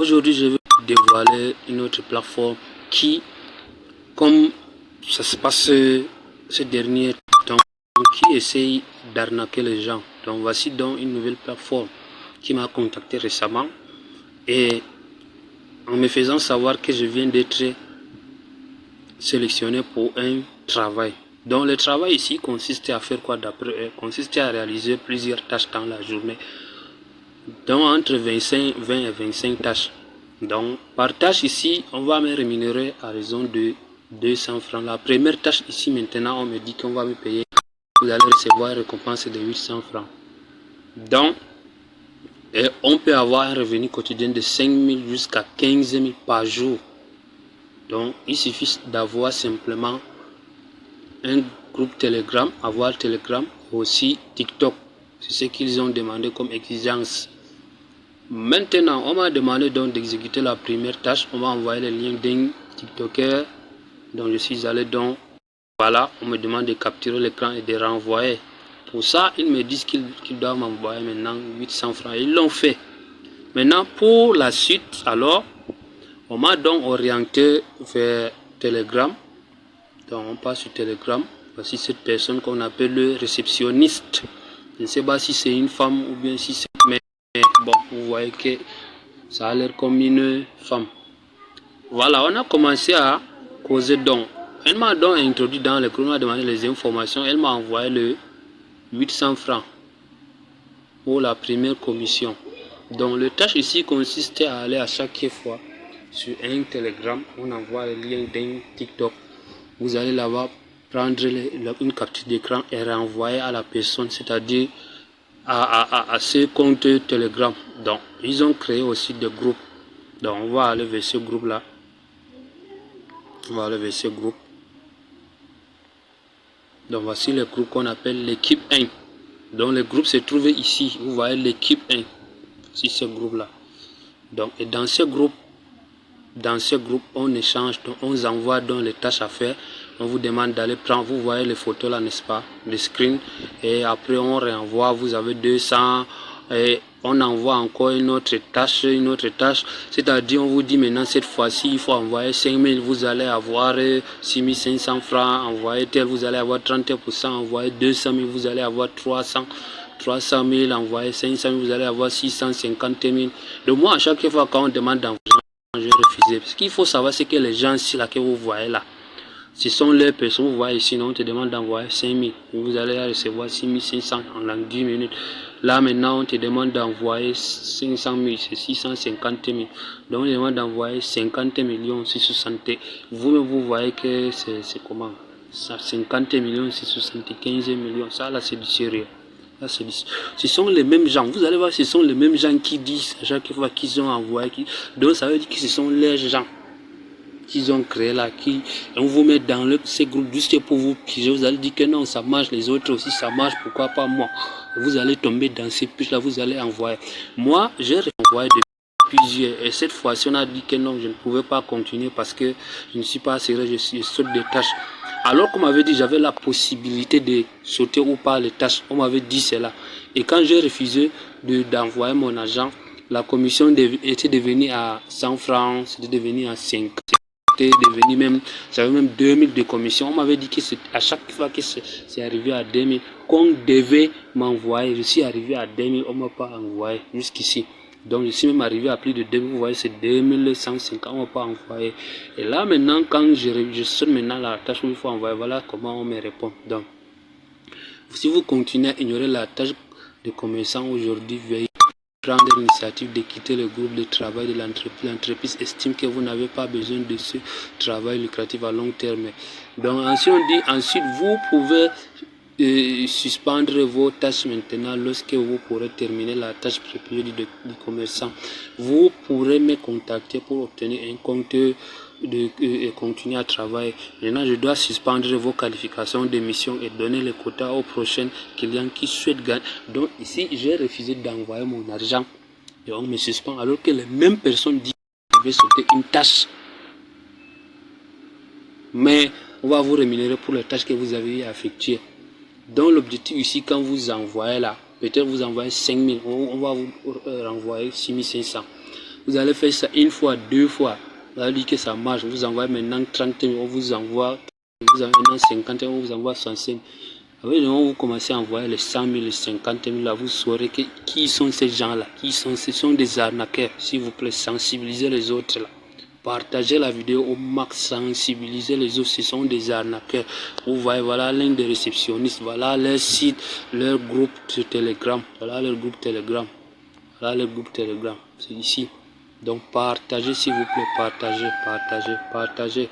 Aujourd'hui, je vais dévoiler une autre plateforme qui, comme ça se passe ces derniers temps, qui essaye d'arnaquer les gens. Donc voici donc une nouvelle plateforme qui m'a contacté récemment et en me faisant savoir que je viens d'être sélectionné pour un travail. Donc le travail ici consiste à faire quoi d'après eux? Consiste à réaliser plusieurs tâches dans la journée. Donc entre 20 et 25 tâches. Donc par tâche ici, on va me rémunérer à raison de 200 francs. La première tâche ici maintenant, on me dit qu'on va me payer. Vous allez recevoir une récompense de 800 francs. Donc, on peut avoir un revenu quotidien de 5 000 jusqu'à 15 000 par jour. Donc, il suffit d'avoir simplement un groupe Telegram, avoir Telegram, aussi TikTok. C'est ce qu'ils ont demandé comme exigence. Maintenant, on m'a demandé donc d'exécuter la première tâche. On m'a envoyé le lien d'un TikToker. Donc, je suis allé donc. Voilà, on me demande de capturer l'écran et de renvoyer. Pour ça, ils me disent qu'ils doivent m'envoyer maintenant 800 francs. Ils l'ont fait. Maintenant, pour la suite, alors, on m'a donc orienté vers Telegram. Donc, on passe sur Telegram. Voici cette personne qu'on appelle le réceptionniste. Je ne sais pas si c'est une femme ou bien si c'est... Mais bon, vous voyez que ça a l'air comme une femme. Voilà, on a commencé à causer donc. Elle m'a donc introduit dans le groupe, m'a demandé les informations. Elle m'a envoyé le 800 francs pour la première commission. Donc, le tâche ici consistait à aller à chaque fois sur un Telegram. On envoie le lien d'un TikTok. Vous allez là-bas prendre une capture d'écran et renvoyer à la personne, c'est-à-dire à ce compte Telegram. Donc, ils ont créé aussi des groupes. Donc, on va aller vers ce groupe-là. On va aller vers ce groupe. Donc, voici le groupe qu'on appelle l'équipe 1. Donc, le groupe se trouve ici. Vous voyez l'équipe 1. Voici ce groupe-là. Donc, et dans ce groupe, on échange, donc on envoie donc les tâches à faire. On vous demande d'aller prendre, vous voyez les photos là, n'est-ce pas, le screen, et après on renvoie, vous avez 200, et on envoie encore une autre tâche, c'est-à-dire on vous dit maintenant cette fois-ci, il faut envoyer 5000, vous allez avoir 6500 francs, envoyer tel, vous allez avoir 30%, envoyer 200 000, vous allez avoir 300 000, envoyer 500 000, vous allez avoir 650 000. Donc moi, à chaque fois quand on demande d'envoyer, je refuse. Ce qu'il faut savoir, c'est que les gens ici là que vous voyez là, ce sont les personnes, vous voyez ici, on te demande d'envoyer 5000. Vous allez recevoir 6500 en 10 minutes. Là maintenant, on te demande d'envoyer 500 000, c'est 650 000. Donc on te demande d'envoyer 50 millions 660. Vous-même, vous voyez que c'est comment ça, 50 millions 675 millions. Ça là, c'est du sérieux. Ce sont les mêmes gens, vous allez voir, ce sont les mêmes gens qui disent à chaque fois qu'ils ont envoyé, donc ça veut dire que ce sont les gens qu'ils ont créé là, on vous met dans ces groupes juste pour vous piéger, vous allez dire que non, ça marche, les autres aussi ça marche, pourquoi pas moi? Vous allez tomber dans ces pièges là, vous allez envoyer. Moi, j'ai envoyé plusieurs, et cette fois-ci on a dit que non, je ne pouvais pas continuer parce que je ne suis pas sérieux, je saute des tâches. Alors qu'on m'avait dit j'avais la possibilité de sauter ou pas les tâches, on m'avait dit cela. Et quand j'ai refusé d'envoyer mon argent, la commission était devenue à 100 francs, c'était devenu à 5. C'était devenu même, j'avais même 2000 de commission. On m'avait dit que à chaque fois que c'est arrivé à 2000, qu'on devait m'envoyer. Je suis arrivé à 2000, on ne m'a pas envoyé jusqu'ici. Donc je suis même arrivé à plus de 2000, vous voyez c'est 2150, on ne m'a pas envoyé. Et là maintenant, quand je saute maintenant la tâche où il faut envoyer, voilà comment on me répond. Donc, si vous continuez à ignorer la tâche de commerçant aujourd'hui, veuillez prendre l'initiative de quitter le groupe de travail de l'entreprise. L'entreprise estime que vous n'avez pas besoin de ce travail lucratif à long terme. Donc ensuite on dit, ensuite vous pouvez suspendre vos tâches maintenant lorsque vous pourrez terminer la tâche prévue du commerçant. Vous pourrez me contacter pour obtenir un compte et continuer à travailler. Maintenant, je dois suspendre vos qualifications de mission et donner les quotas aux prochains clients qui souhaitent gagner. Donc ici, j'ai refusé d'envoyer mon argent et on me suspend alors que les mêmes personnes disent que je vais sauter une tâche. Mais on va vous rémunérer pour les tâches que vous avez effectuées. Donc l'objectif ici, quand vous envoyez là, peut-être vous envoyez 5000, on va vous renvoyer 6500. Vous allez faire ça une fois, deux fois. Vous allez dire que ça marche. Vous envoyez maintenant 30 000, on vous envoie, vous envoyez maintenant 50 000, on vous envoie 65 000. Avec le moment où vous commencez à envoyer les 100 000, les 50 000, là, vous saurez que, qui sont ces gens-là. Ce sont des arnaqueurs. S'il vous plaît, sensibilisez les autres là. Partagez la vidéo au max, sensibilisez les autres, ce sont des arnaqueurs. Vous voyez, voilà l'un des réceptionnistes, voilà leur site, leur groupe de Telegram. Voilà leur groupe Telegram. Voilà le groupe Telegram. C'est ici. Donc partagez s'il vous plaît, partagez.